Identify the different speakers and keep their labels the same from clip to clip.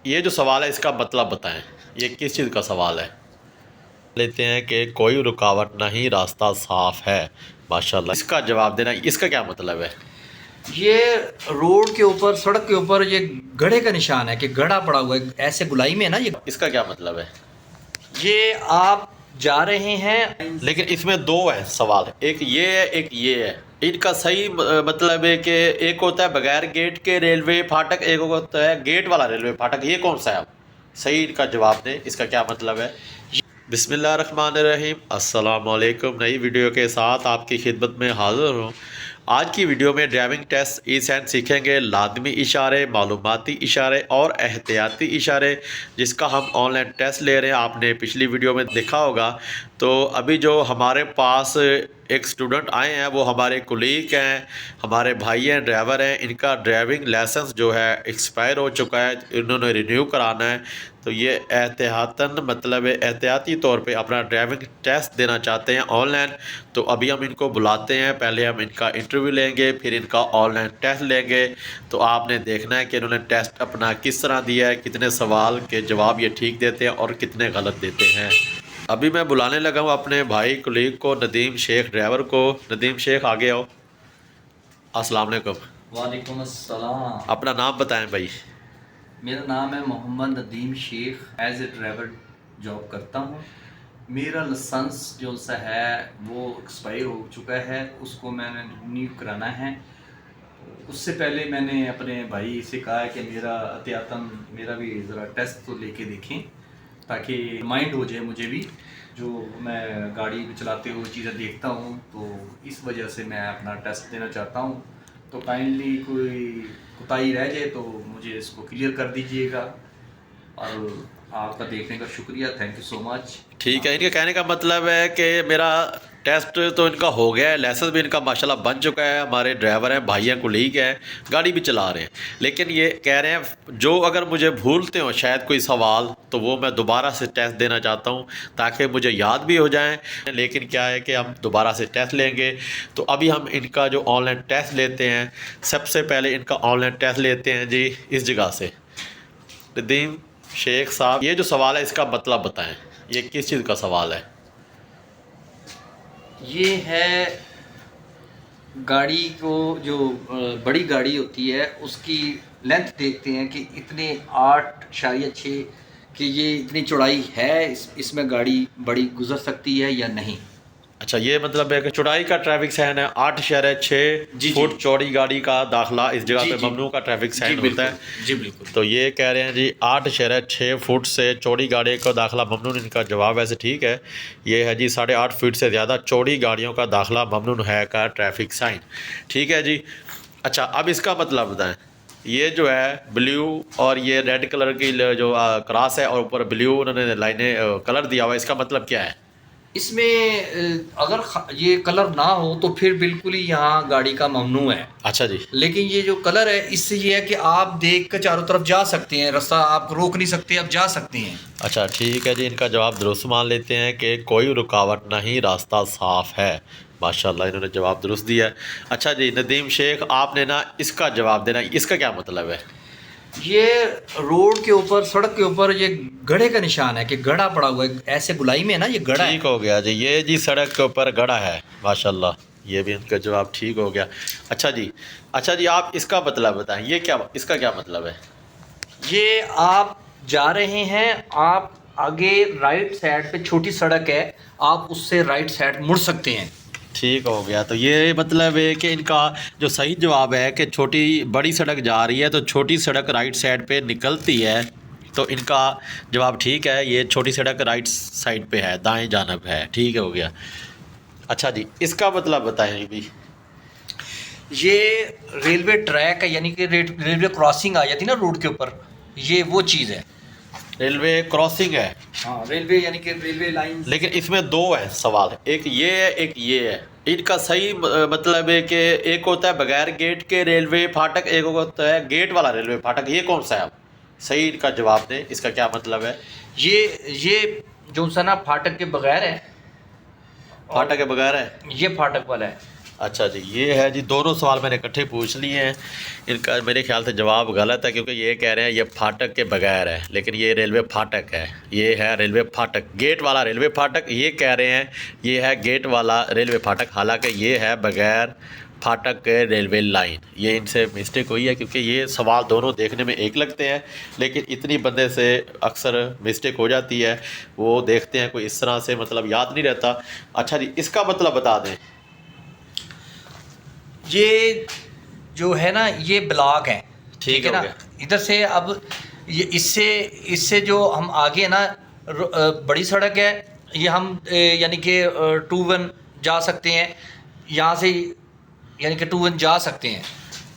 Speaker 1: ये जो सवाल है इसका मतलब बताएं, ये किस चीज़ का सवाल है। लेते हैं कि कोई रुकावट नहीं, रास्ता साफ है। माशाल्लाह, इसका जवाब देना, इसका क्या मतलब है।
Speaker 2: ये रोड के ऊपर, सड़क के ऊपर ये गड्ढे का निशान है कि गड्ढा पड़ा हुआ है, ऐसे गुलाई में है ना ये।
Speaker 1: इसका क्या मतलब है।
Speaker 2: ये आप जा रहे हैं,
Speaker 1: लेकिन इसमें दो है सवाल, एक ये है एक ये है। इनका सही मतलब है कि एक होता है बगैर गेट के रेलवे फाटक, एक होता है गेट वाला रेलवे फाटक। ये कौन सा है। आप सही इनका जवाब दें, इसका क्या मतलब है। बिस्मिल्लाहिर्रहमानिर्रहीम, अस्सलाम वालेकुम। नई वीडियो के साथ आपकी खिदमत में हाज़िर हूँ। आज की वीडियो में ड्राइविंग टेस्ट ई सेंस सीखेंगे, लाजमी इशारे, मालूमाती इशारे और एहतियाती इशारे, जिसका हम ऑनलाइन टेस्ट ले रहे हैं। आपने पिछली वीडियो में देखा होगा। तो अभी जो हमारे पास एक स्टूडेंट आए हैं, वो हमारे कुलीग हैं, हमारे भाई हैं, ड्राइवर हैं। इनका ड्राइविंग लाइसेंस जो है एक्सपायर हो चुका है, इन्होंने रिन्यू कराना है। तो ये एहतियातन मतलब एहतियाती तौर पे अपना ड्राइविंग टेस्ट देना चाहते हैं ऑनलाइन। तो अभी हम इनको बुलाते हैं, पहले हम इनका इंटरव्यू लेंगे, फिर इनका ऑनलाइन टेस्ट लेंगे। तो आपने देखना है कि इन्होंने टेस्ट अपना किस तरह दिया है, कितने सवाल के जवाब ये ठीक देते हैं और कितने गलत देते हैं। अभी मैं बुलाने लगा हूँ अपने भाई कुलीग को, नदीम शेख ड्राइवर को। नदीम शेख आगे आओ। अस्सलाम वालेकुम।
Speaker 2: वालेकुम अस्सलाम।
Speaker 1: अपना नाम बताएं भाई।
Speaker 2: मेरा नाम है Mohammad Nadeem Shaikh. As a driver job करता हूँ। मेरा लाइसेंस जो सा है वो एक्सपायर हो चुका है, उसको मैंने रिन्यू कराना है। उससे पहले मैंने अपने भाई से कहा है कि मेरा एहतियातन मेरा भी ज़रा टेस्ट तो लेके देखें, ताकि माइंड हो जाए मुझे भी। जो मैं गाड़ी चलाते हुए चीज़ें देखता हूँ, तो इस वजह से मैं अपना टेस्ट देना चाहता हूँ। तो काइंडली कोई कोताही रह जाए तो मुझे इसको क्लियर कर दीजिएगा। और आपका देखने का शुक्रिया, थैंक यू सो मच।
Speaker 1: ठीक है, इनके कहने का मतलब है कि मेरा टेस्ट तो इनका हो गया है, लाइसेंस भी इनका माशाल्लाह बन चुका है, हमारे ड्राइवर हैं, भाई हैं, कुलीग हैं, गाड़ी भी चला रहे हैं। लेकिन ये कह रहे हैं जो अगर मुझे भूलते हो शायद कोई सवाल, तो वो मैं दोबारा से टेस्ट देना चाहता हूँ ताकि मुझे याद भी हो जाए। लेकिन क्या है कि हम दोबारा से टेस्ट लेंगे। तो अभी हम इनका जो ऑनलाइन टेस्ट लेते हैं, सबसे पहले इनका ऑनलाइन टेस्ट लेते हैं जी इस जगह से। नदीम शेख साहब, ये जो सवाल है इसका मतलब बताएं, ये किस चीज़ का सवाल है।
Speaker 2: ये है गाड़ी को, जो बड़ी गाड़ी होती है उसकी लेंथ देखते हैं कि इतने 8.6 कि ये इतनी चौड़ाई है, इसमें गाड़ी बड़ी गुजर सकती है या नहीं।
Speaker 1: अच्छा, ये मतलब है कि चौड़ाई का ट्रैफिक साइन है 8.6 फुट चौड़ी गाड़ी का दाखिला इस जगह पे ममनू का ट्रैफिक साइन होता है।
Speaker 2: जी बिल्कुल।
Speaker 1: तो ये कह रहे हैं जी 8.6 फुट से चौड़ी गाड़ी का दाखिला ममनून। इनका जवाब वैसे ठीक है, ये है जी 8.5 फीट से ज़्यादा चौड़ी गाड़ियों का दाखिला ममनून है का ट्रैफिक साइन। ठीक है जी। अच्छा, अब इसका मतलब बताएं। ये जो है ब्लू और ये रेड कलर की जो क्रॉस है और ऊपर ब्लू उन्होंने लाइनें कलर दिया हुआ है, इसका मतलब क्या है।
Speaker 2: इसमें अगर ये कलर ना हो तो फिर बिल्कुल ही यहाँ गाड़ी का ममनू है।
Speaker 1: अच्छा जी।
Speaker 2: लेकिन ये जो कलर है, इससे ये है कि आप देख कर चारों तरफ जा सकते हैं, रास्ता आप रोक नहीं सकते, आप जा सकते हैं।
Speaker 1: अच्छा ठीक है जी, इनका जवाब दुरुस्त मान लेते हैं कि कोई रुकावट नहीं, रास्ता साफ है। माशाल्लाह, इन्होंने जवाब दुरुस्त दिया है। अच्छा जी नदीम शेख, आपने ना इसका जवाब देना, इसका क्या मतलब है।
Speaker 2: ये रोड के ऊपर, सड़क के ऊपर ये गड्ढे का निशान है कि गड्ढा पड़ा हुआ है, ऐसे गुलाई में है ना ये गड्ढा है।
Speaker 1: ठीक हो गया जी, ये जी सड़क के ऊपर गड़ा है। माशाल्लाह, ये भी इनका जवाब ठीक हो गया। अच्छा जी, अच्छा जी, आप इसका मतलब बताएं, ये क्या, इसका क्या मतलब है।
Speaker 2: ये आप जा रहे हैं, आप आगे राइट साइड पे छोटी सड़क है, आप उससे राइट साइड मुड़ सकते हैं।
Speaker 1: ठीक हो गया। तो ये मतलब है कि इनका जो सही जवाब है कि छोटी बड़ी सड़क जा रही है तो छोटी सड़क राइट साइड पे निकलती है। तो इनका जवाब ठीक है, ये छोटी सड़क राइट साइड पे है, दाएं जानब है। ठीक हो गया। अच्छा जी, इसका मतलब बताएं भी।
Speaker 2: ये रेलवे ट्रैक है, यानी कि रेलवे क्रॉसिंग आ जाती है ना रोड के ऊपर, ये वो चीज़ है।
Speaker 1: रेलवे क्रॉसिंग है।
Speaker 2: हाँ, रेलवे यानी कि रेलवे लाइन।
Speaker 1: लेकिन इसमें दो है सवाल, एक ये है एक ये है। इनका सही मतलब है कि एक होता है बगैर गेट के रेलवे फाटक, एक होता है गेट वाला रेलवे फाटक। ये कौन सा है। आप सही इनका जवाब दें, इसका क्या मतलब है।
Speaker 2: ये जो सा ना फाटक के बगैर है।
Speaker 1: फाटक के बगैर है।
Speaker 2: ये फाटक वाला है।
Speaker 1: अच्छा जी, ये है जी, दोनों सवाल मैंने इकट्ठे पूछ लिए हैं। इनका मेरे ख्याल से जवाब गलत है, क्योंकि ये कह रहे हैं ये फाटक के बगैर है, लेकिन ये रेलवे फाटक है। ये है रेलवे फाटक, गेट वाला रेलवे फाटक। ये कह रहे हैं ये है गेट वाला रेलवे फाटक, हालांकि ये है बगैर फाटक के रेलवे लाइन। ये इनसे मिस्टेक हुई है, क्योंकि ये सवाल दोनों देखने में एक लगते हैं, लेकिन इतनी बंदे से अक्सर मिस्टेक हो जाती है। वो देखते हैं कोई इस तरह से, मतलब याद नहीं रहता। अच्छा जी, इसका मतलब बता दें।
Speaker 3: ये जो है ना, ये ब्लॉक है,
Speaker 1: ठीक
Speaker 3: है
Speaker 1: हो
Speaker 3: ना।
Speaker 1: गया।
Speaker 3: इधर से अब ये इससे जो हम आगे ना बड़ी सड़क है, ये हम यानी कि 2-1 जा सकते हैं यहाँ से, यानी कि 2-1 जा सकते हैं।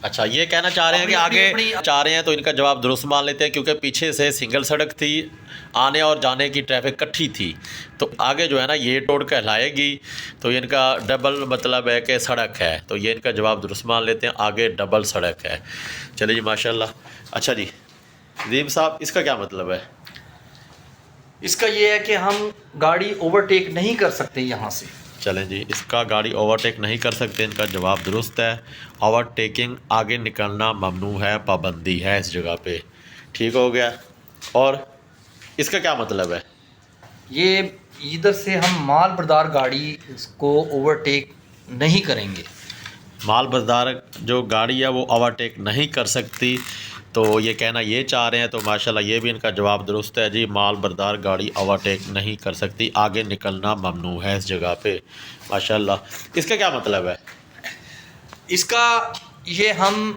Speaker 1: अच्छा, ये कहना चाह रहे हैं कि आगे चाह रहे हैं, तो इनका जवाब दुरुस्त मान लेते हैं, क्योंकि पीछे से सिंगल सड़क थी, आने और जाने की ट्रैफिक इकट्ठी थी, तो आगे जो है ना ये रोड कहलाएगी, तो ये इनका डबल मतलब है कि सड़क है, तो ये इनका जवाब दुरुस्त मान लेते हैं, आगे डबल सड़क है। चलिए जी, माशाल्लाह। अच्छा जी नदीम साहब, इसका क्या मतलब है?
Speaker 3: इसका ये है कि हम गाड़ी ओवरटेक नहीं कर सकते यहाँ से।
Speaker 1: चलें जी, इसका गाड़ी ओवरटेक नहीं कर सकते, इनका जवाब दुरुस्त है। ओवरटेकिंग, आगे निकलना ममनू है, पाबंदी है इस जगह पे। ठीक हो गया। और इसका क्या मतलब है?
Speaker 3: ये इधर से हम माल बरदार गाड़ी को ओवरटेक नहीं करेंगे।
Speaker 1: माल बरदार जो गाड़ी है वो ओवरटेक नहीं कर सकती, तो ये कहना ये चाह रहे हैं, तो माशाल्लाह ये भी इनका जवाब दुरुस्त है जी। माल बरदार गाड़ी ओवरटेक नहीं कर सकती, आगे निकलना ममनू है इस जगह पे। माशाल्लाह। इसका क्या मतलब है?
Speaker 3: इसका ये हम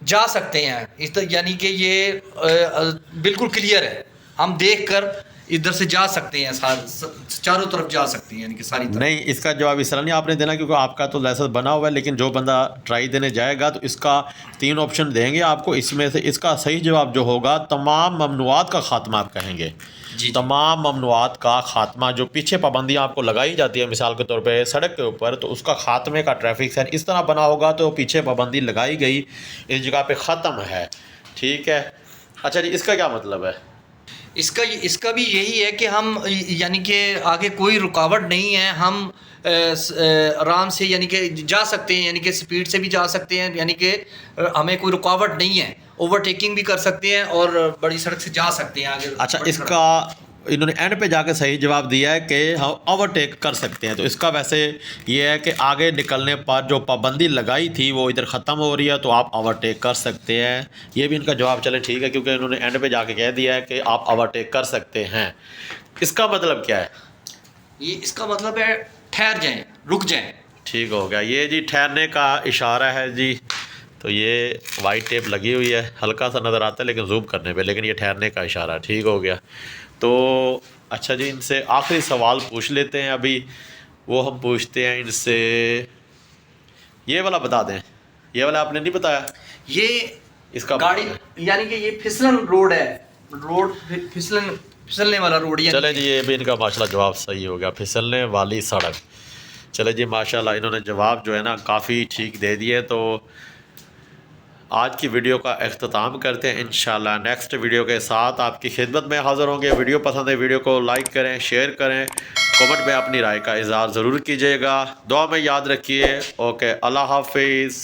Speaker 3: जा सकते हैं, यानी कि ये बिल्कुल क्लियर है, हम देखकर इधर से जा सकते हैं, चारों तरफ जा सकते हैं, यानी कि सारी तरफ।
Speaker 1: नहीं, इसका जवाब इस तरह नहीं आपने देना, क्योंकि आपका तो लाइसेंस बना हुआ है, लेकिन जो बंदा ट्राई देने जाएगा तो इसका 3 ऑप्शन देंगे आपको। इसमें से इसका सही जवाब जो होगा, तमाम ममनुआत का खात्मा आप कहेंगे
Speaker 3: जी।
Speaker 1: तमाम ममनुआत का खात्मा, जो पीछे पाबंदियाँ आपको लगाई जाती है मिसाल के तौर पे सड़क के ऊपर, तो उसका खात्मे का ट्रैफिक साइन इस तरह बना होगा, तो पीछे पाबंदी लगाई गई इस जगह पे ख़त्म है। ठीक है। अच्छा जी, इसका क्या मतलब है?
Speaker 3: इसका भी यही है कि हम यानी कि आगे कोई रुकावट नहीं है, हम आराम से यानी कि जा सकते हैं, यानी कि स्पीड से भी जा सकते हैं, यानी कि हमें कोई रुकावट नहीं है, ओवरटेकिंग भी कर सकते हैं और बड़ी सड़क से जा सकते हैं आगे।
Speaker 1: अच्छा, इसका इन्होंने एंड पे जाके सही जवाब दिया है कि हम ओवरटेक कर सकते हैं, तो इसका वैसे ये है कि आगे निकलने पर जो पाबंदी लगाई थी वो इधर ख़त्म हो रही है, तो आप ओवरटेक कर सकते हैं। ये भी इनका जवाब चले ठीक है, क्योंकि इन्होंने एंड पे जाके कह दिया है कि आप ओवरटेक कर सकते हैं। इसका मतलब क्या है?
Speaker 3: ये इसका मतलब है ठहर जाएं, रुक जाएं।
Speaker 1: ठीक हो गया। ये जी ठहरने का इशारा है जी, तो ये वाइट टेप लगी हुई है, हल्का सा नज़र आता है लेकिन जूम करने पे, लेकिन ये ठहरने का इशारा है। ठीक हो गया। तो अच्छा जी, इनसे आखिरी सवाल पूछ लेते हैं अभी, वो हम पूछते हैं इनसे। ये वाला बता दें, ये वाला आपने नहीं बताया।
Speaker 3: ये
Speaker 1: इसका
Speaker 3: गाड़ी यानी कि ये फिसलन रोड है, रोड फिसलने वाला रोड है।
Speaker 1: चले जी, ये भी इनका माशाल्लाह जवाब सही हो गया, फिसलने वाली सड़क। चले जी, माशाल्लाह इन्होंने जवाब जो है ना काफ़ी ठीक दे दिए। तो आज की वीडियो का अख्ताम करते हैं। इंशाल्लाह नेक्स्ट वीडियो के साथ आपकी खिदमत में हाज़िर होंगे। वीडियो पसंद है, वीडियो को लाइक करें, शेयर करें, कमेंट में अपनी राय का इज़हार ज़रूर कीजिएगा। दुआ में याद रखिए। ओके, अल्लाह हाफिज़।